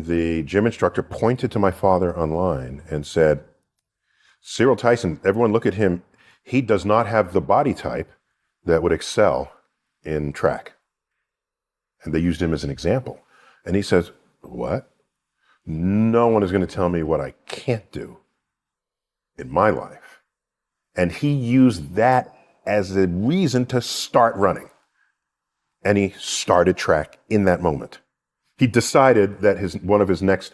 the gym instructor pointed to my father online and said, Cyril Tyson, everyone look at him. He does not have the body type that would excel in track. And they used him as an example. And he says, what? No one is going to tell me what I can't do in my life. And he used that as a reason to start running. And he started track in that moment. He decided that one of his next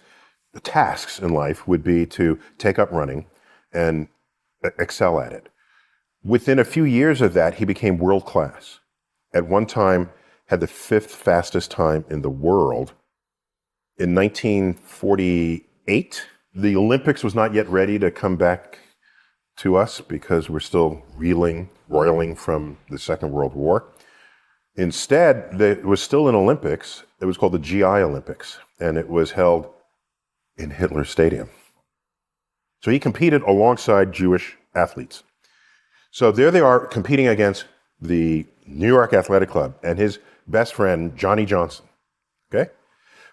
tasks in life would be to take up running and excel at it. Within a few years of that, he became world class. At one time, had the 5th fastest time in the world. In 1948, the Olympics was not yet ready to come back to us because we're still roiling from the Second World War. Instead, there was still an Olympics. It was called the GI Olympics, and it was held in Hitler Stadium. So he competed alongside Jewish athletes. So there they are competing against the New York Athletic Club, and his best friend, Johnny Johnson, okay,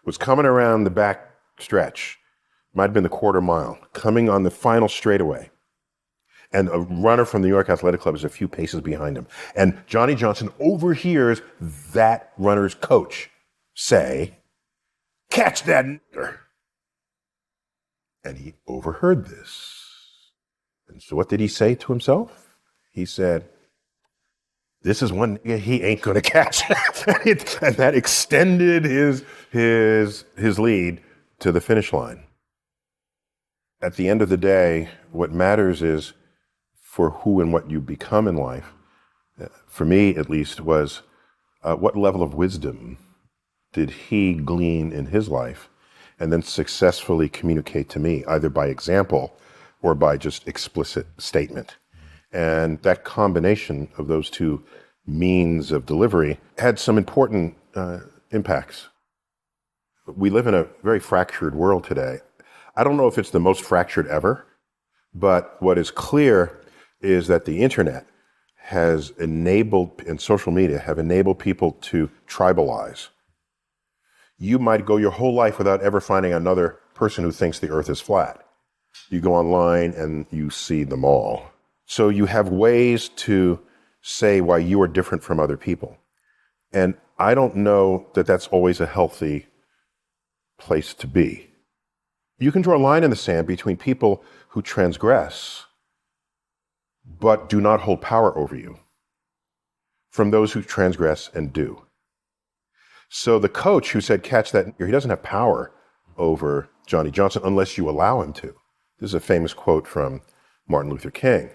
was coming around the back stretch, might have been the quarter mile, coming on the final straightaway. And a runner from the New York Athletic Club is a few paces behind him. And Johnny Johnson overhears that runner's coach say, catch that nigger. And he overheard this. And so what did he say to himself? He said, this is one nigga he ain't gonna catch. And that extended his lead to the finish line. At the end of the day, what matters is for who and what you become in life, for me at least, was what level of wisdom did he glean in his life and then successfully communicate to me, either by example or by just explicit statement. And that combination of those two means of delivery had some important impacts. We live in a very fractured world today. I don't know if it's the most fractured ever, but what is clear is that the internet has enabled, and social media have enabled people to tribalize. You might go your whole life without ever finding another person who thinks the earth is flat. You go online and you see them all. So you have ways to say why you are different from other people. And I don't know that that's always a healthy place to be. You can draw a line in the sand between people who transgress but do not hold power over you from those who transgress and do. So the coach who said, catch that, he doesn't have power over Johnny Johnson unless you allow him to. This is a famous quote from Martin Luther King.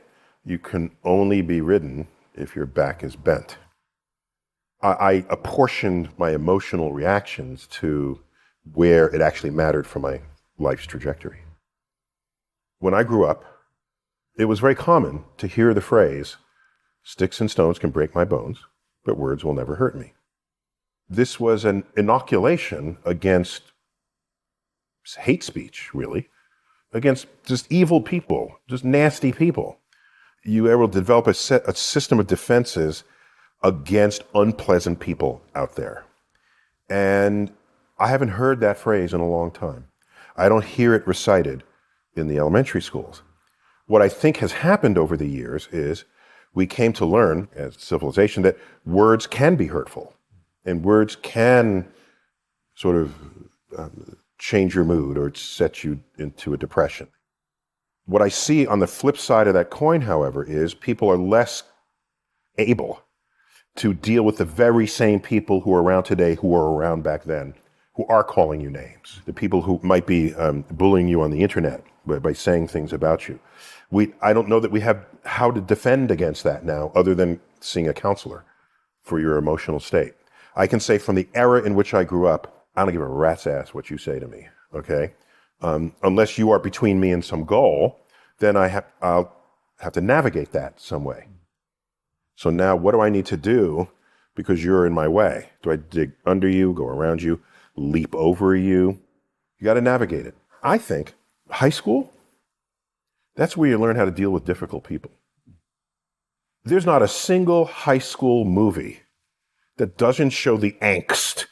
You can only be ridden if your back is bent. I apportioned my emotional reactions to where it actually mattered for my life's trajectory. When I grew up, it was very common to hear the phrase, sticks and stones can break my bones, but words will never hurt me. This was an inoculation against hate speech, really, against just evil people, just nasty people. You were able to develop a system of defenses against unpleasant people out there. And I haven't heard that phrase in a long time. I don't hear it recited in the elementary schools. What I think has happened over the years is we came to learn as civilization that words can be hurtful and words can sort of change your mood or set you into a depression. What I see on the flip side of that coin, however, is people are less able to deal with the very same people who are around today who were around back then, who are calling you names, the people who might be bullying you on the internet by saying things about you. I don't know that we have how to defend against that now other than seeing a counselor for your emotional state. I can say from the era in which I grew up, I don't give a rat's ass what you say to me, okay? Unless you are between me and some goal, then I'll have to navigate that some way. So now what do I need to do because you're in my way? Do I dig under you, go around you, leap over you? You got to navigate it. I think high school, that's where you learn how to deal with difficult people. There's not a single high school movie that doesn't show the angst